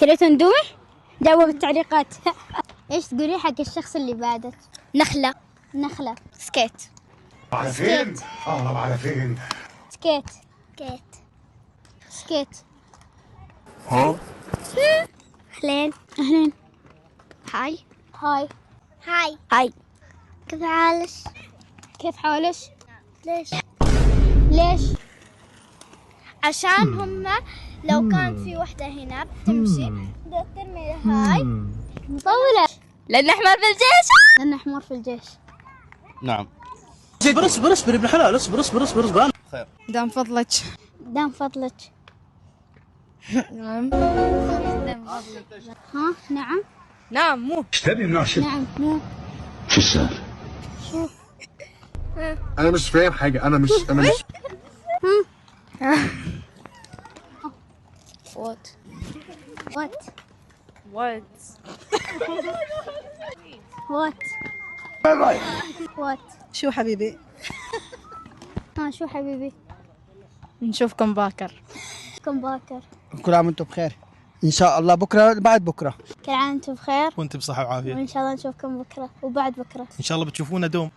كليت اندومي؟ جاوب بالتعليقات. ايش تقولي حق الشخص اللي بعدك؟ نخلة. نخلة. سكيت. على فين؟ أهرب على فين؟ سكيت. سكيت. سكيت. ها؟ أهلين. اهلين. هاي. هاي. هاي. هاي. كيف حالك؟ كيف حالك؟ ليش؟ ليش؟ عشان هم لو كانت في وحدة هنا بتمشي بدها ترمي هاي مطولة. لأن أحمر في الجيش. لأنه حمار في الجيش. نعم. اصبر ابن حلال، اصبر. دام فضلك. دام فضلك. نعم. ها؟ نعم. نعم مو. ايش تبي من عشان؟ نعم مو. شو السالفة؟ شو؟ أنا مش فاهم حاجة، أنا مش وات. وات. وات. وات. وات. شو حبيبي؟ ها شو حبيبي؟ نشوفكم باكر. كم باكر. كل عام وانتم بخير. ان شاء الله بكره بعد بكره. كل عام وانتم بخير. وانت بصحة وعافية. وإن شاء الله نشوفكم بكرة وبعد بكرة. ان شاء الله بتشوفونا دوم.